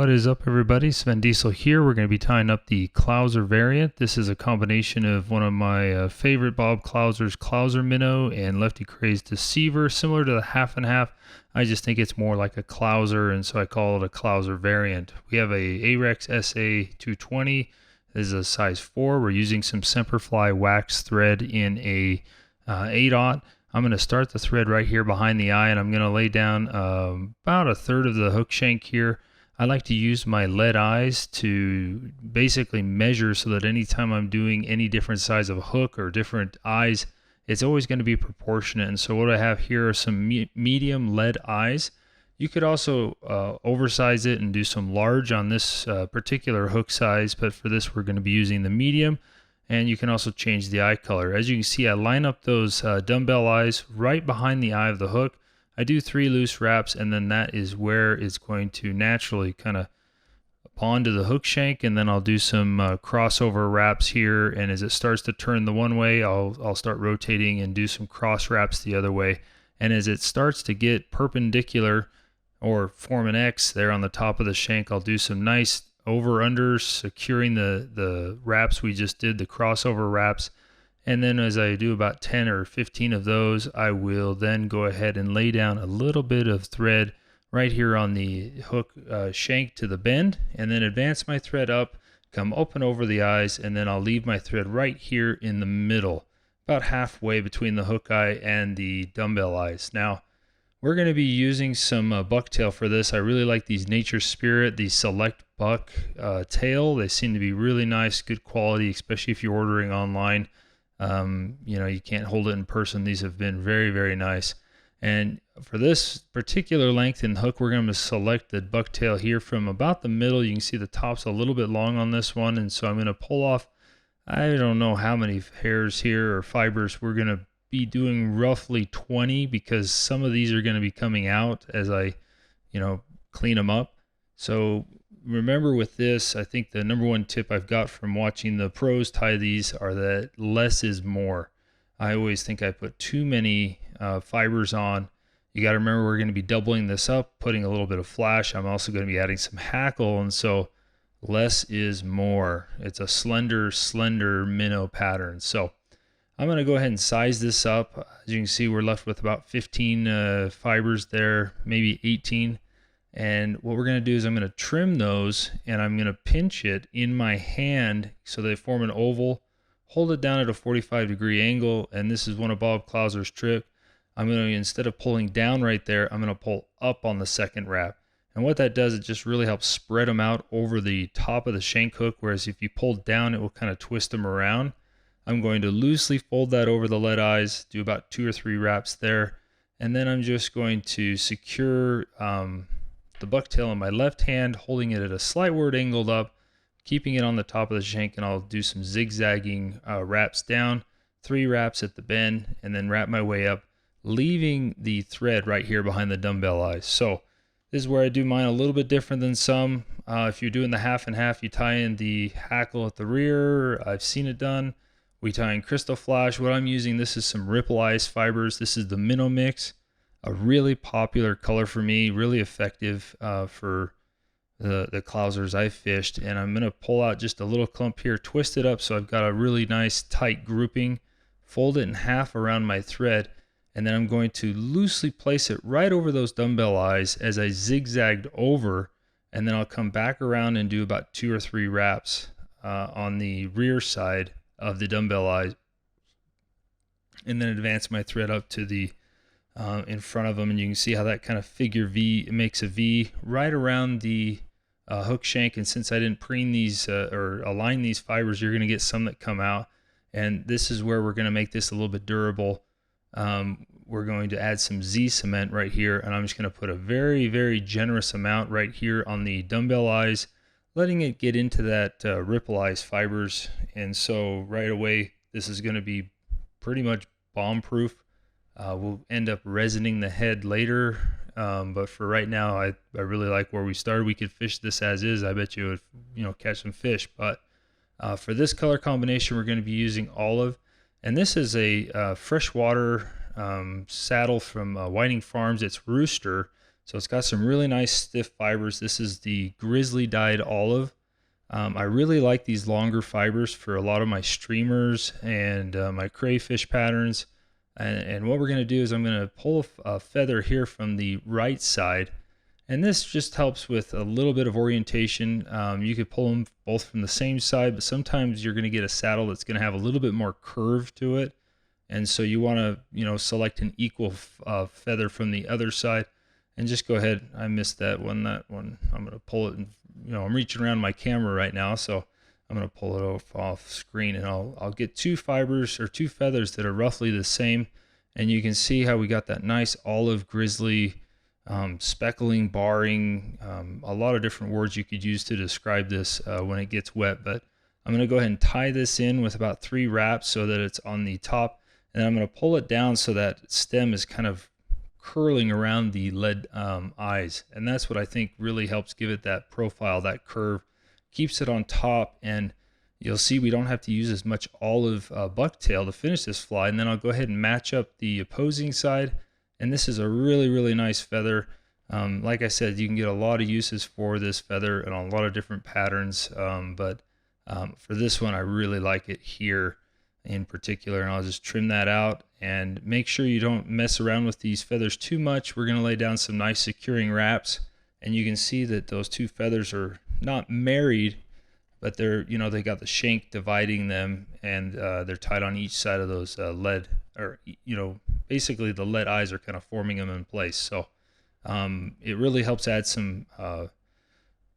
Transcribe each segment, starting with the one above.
What is up, everybody? Sven Diesel here. We're going to be tying up the Clouser Variant. This is a combination of one of my favorite Bob Clouser's Clouser Minnow and Lefty Kray's Deceiver, similar to the half and half. I just think it's more like a Clouser, and so I call it a Clouser Variant. We have a Ahrex SA220. This is a size 4. We're using some Semperfli wax thread in a 8/0. I'm going to start the thread right here behind the eye, and I'm going to lay down about a third of the hook shank here. I like to use my lead eyes to basically measure so that anytime I'm doing any different size of a hook or different eyes, it's always going to be proportionate. And so what I have here are some medium lead eyes. You could also oversize it and do some large on this particular hook size, but for this we're going to be using the medium. And you can also change the eye color. As you can see, I line up those dumbbell eyes right behind the eye of the hook. I do 3 loose wraps, and then that is where it's going to naturally kind of bond to the hook shank, and then I'll do some crossover wraps here, and as it starts to turn the one way, I'll start rotating and do some cross wraps the other way. And as it starts to get perpendicular or form an X there on the top of the shank, I'll do some nice over-unders, securing the wraps we just did, the crossover wraps. And then as I do about 10 or 15 of those, I will then go ahead and lay down a little bit of thread right here on the hook shank to the bend, and then advance my thread up, come open over the eyes, and then I'll leave my thread right here in the middle, about halfway between the hook eye and the dumbbell eyes. Now, we're going to be using some bucktail for this. I really like these Nature Spirit, these Select Buck tail. They seem to be really nice, good quality, especially if you're ordering online. You know, you can't hold it in person. These have been very, very nice. And for this particular length and hook, we're going to select the bucktail here from about the middle. You can see the top's a little bit long on this one, and so I'm going to pull off, I don't know how many hairs here or fibers. We're going to be doing roughly 20 because some of these are going to be coming out as I, clean them up. So remember with this, I think the number one tip I've got from watching the pros tie these are that less is more. I always think I put too many fibers on. You got to remember we're going to be doubling this up, putting a little bit of flash. I'm also going to be adding some hackle, and so less is more. It's a slender minnow pattern. So I'm going to go ahead and size this up. As you can see, we're left with about 15 fibers there, maybe 18. And what we're going to do is I'm going to trim those, and I'm going to pinch it in my hand so they form an oval. Hold it down at a 45-degree angle, and this is one of Bob Clouser's tricks. I'm going to, instead of pulling down right there, I'm going to pull up on the second wrap. And what that does, it just really helps spread them out over the top of the shank hook, whereas if you pull down, it will kind of twist them around. I'm going to loosely fold that over the lead eyes, do about 2 or 3 wraps there, and then I'm just going to secure the bucktail in my left hand, holding it at a slightward angled up, keeping it on the top of the shank, and I'll do some zigzagging wraps down, 3 wraps at the bend, and then wrap my way up, leaving the thread right here behind the dumbbell eyes. So this is where I do mine a little bit different than some. If you're doing the half and half, you tie in the hackle at the rear. I've seen it done. We tie in crystal flash. What I'm using, this is some Ripple Ice fibers. This is the Minnow Mix, a really popular color for me, really effective for the Clousers I've fished. And I'm going to pull out just a little clump here, twist it up so I've got a really nice tight grouping, fold it in half around my thread, and then I'm going to loosely place it right over those dumbbell eyes as I zigzagged over, and then I'll come back around and do about 2 or 3 wraps on the rear side of the dumbbell eyes, and then advance my thread up to the in front of them, and you can see how that kind of figure V, it makes a V right around the hook shank. And since I didn't preen these or align these fibers, you're going to get some that come out, and this is where we're going to make this a little bit durable. We're going to add some Z cement right here, and I'm just going to put a very, very generous amount right here on the dumbbell eyes, letting it get into that Ripple Ice fibers. And so right away, this is going to be pretty much bomb proof. We'll end up resining the head later, but for right now, I really like where we started. We could fish this as is. I bet you would catch some fish. But for this color combination, we're going to be using olive, and this is a freshwater saddle from Whiting Farms. It's Rooster, So it's got some really nice stiff fibers. This is the grizzly dyed olive. I really like these longer fibers for a lot of my streamers and my crayfish patterns. And what we're going to do is I'm going to pull a feather here from the right side. And this just helps with a little bit of orientation. You could pull them both from the same side, but sometimes you're going to get a saddle that's going to have a little bit more curve to it. And so you want to, select an equal feather from the other side. And just go ahead. I missed that one. I'm going to pull it. And, I'm reaching around my camera right now, so I'm going to pull it off screen, and I'll get two fibers or two feathers that are roughly the same. And you can see how we got that nice olive grizzly speckling, barring, a lot of different words you could use to describe this when it gets wet. But I'm going to go ahead and tie this in with about 3 wraps so that it's on the top, and I'm going to pull it down so that stem is kind of curling around the lead eyes, and that's what I think really helps give it that profile, that curve, keeps it on top. And you'll see we don't have to use as much olive bucktail to finish this fly. And then I'll go ahead and match up the opposing side, and this is a really nice feather. Like I said, you can get a lot of uses for this feather and a lot of different patterns, but for this one I really like it here in particular. And I'll just trim that out and make sure you don't mess around with these feathers too much. We're going to lay down some nice securing wraps, and you can see that those two feathers are not married, but they're, they got the shank dividing them, and they're tied on each side of those lead, or basically the lead eyes are kind of forming them in place. So it really helps add some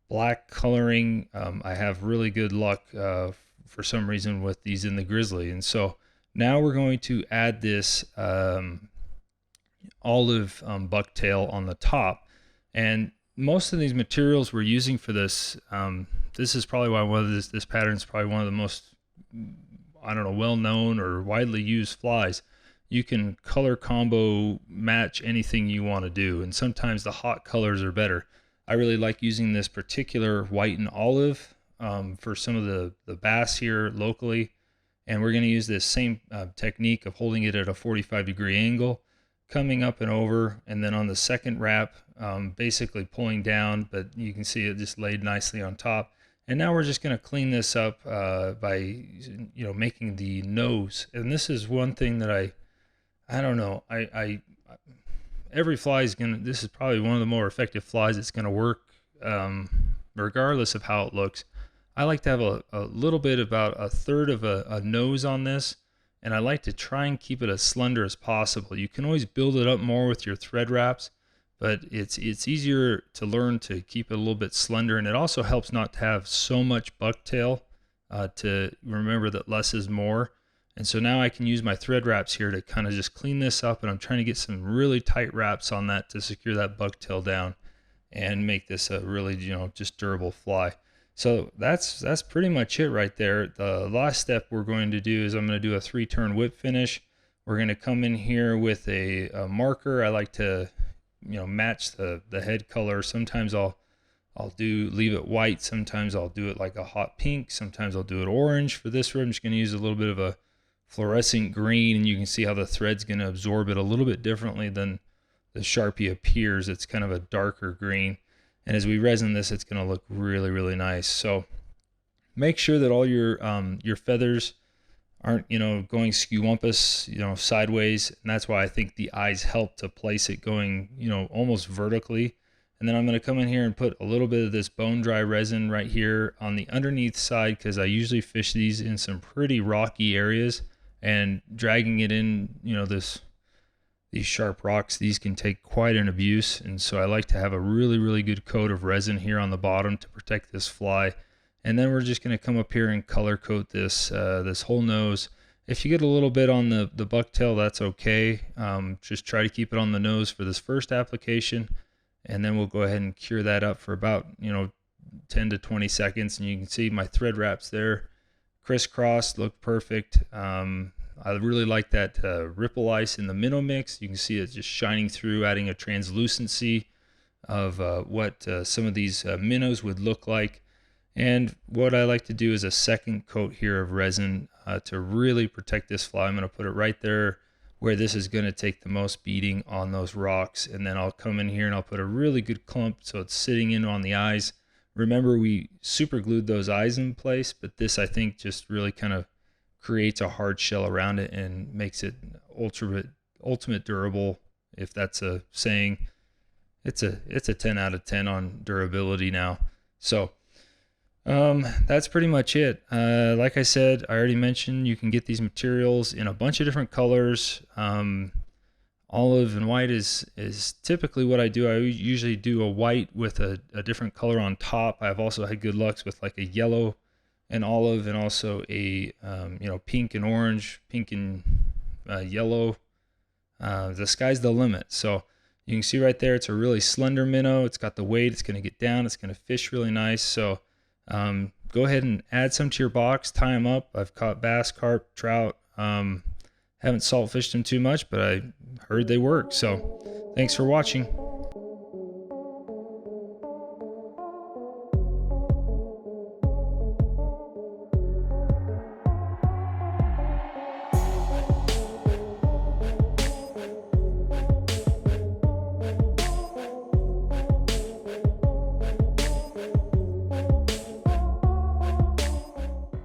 black coloring. I have really good luck for some reason with these in the grizzly. And so now we're going to add this olive bucktail on the top. And most of these materials we're using for this, this is probably why this pattern is probably one of the most, well-known or widely used flies. You can color combo match anything you want to do, and sometimes the hot colors are better. I really like using this particular white and olive for some of the bass here locally, and we're going to use this same technique of holding it at a 45-degree angle, coming up and over, and then on the second wrap basically pulling down, but you can see it just laid nicely on top. And now we're just going to clean this up by making the nose. And this is one thing that I don't know, every fly is this is probably one of the more effective flies that's going to work regardless of how it looks. I like to have a little bit, about a third of a nose on this, and I like to try and keep it as slender as possible. You can always build it up more with your thread wraps, but it's easier to learn to keep it a little bit slender, and it also helps not to have so much bucktail, to remember that less is more. And so now I can use my thread wraps here to kind of just clean this up, and I'm trying to get some really tight wraps on that to secure that bucktail down and make this a really, just durable fly. So that's pretty much it right there. The last step we're going to do is I'm going to do a 3-turn whip finish. We're going to come in here with a marker. I like to, match the head color. Sometimes I'll leave it white. Sometimes I'll do it like a hot pink. Sometimes I'll do it orange. For this one, I'm just going to use a little bit of a fluorescent green, and you can see how the thread's going to absorb it a little bit differently than the Sharpie appears. It's kind of a darker green, and as we resin this, it's going to look really nice. So make sure that all your feathers aren't going skewumpus sideways, and that's why I think the eyes help to place it going almost vertically. And then I'm going to come in here and put a little bit of this bone dry resin right here on the underneath side, because I usually fish these in some pretty rocky areas, and dragging it in, these sharp rocks, these can take quite an abuse. And so I like to have a really good coat of resin here on the bottom to protect this fly. And then we're just going to come up here and color coat this this whole nose. If you get a little bit on the bucktail, that's okay. Just try to keep it on the nose for this first application, and then we'll go ahead and cure that up for about 10 to 20 seconds. And you can see my thread wraps there crisscrossed, look perfect. I really like that ripple ice in the minnow mix. You can see it just shining through, adding a translucency of what some of these minnows would look like. And what I like to do is a second coat here of resin to really protect this fly. I'm going to put it right there where this is going to take the most beating on those rocks. And then I'll come in here and I'll put a really good clump so it's sitting in on the eyes. Remember, we super glued those eyes in place, but this I think just really kind of creates a hard shell around it and makes it ultimate durable, if that's a saying. It's a 10 out of 10 on durability now. So that's pretty much it. Like I said, I already mentioned you can get these materials in a bunch of different colors. Olive and white is typically what I do. I usually do a white with a different color on top. I've also had good lucks with like a yellow and olive, and also a pink and orange, pink and yellow. The sky's the limit. So you can see right there, it's a really slender minnow. It's got the weight. It's going to get down. It's going to fish really nice. So go ahead and add some to your box. Tie them up. I've caught bass, carp, trout. Haven't salt fished them too much, but I heard they work. So thanks for watching.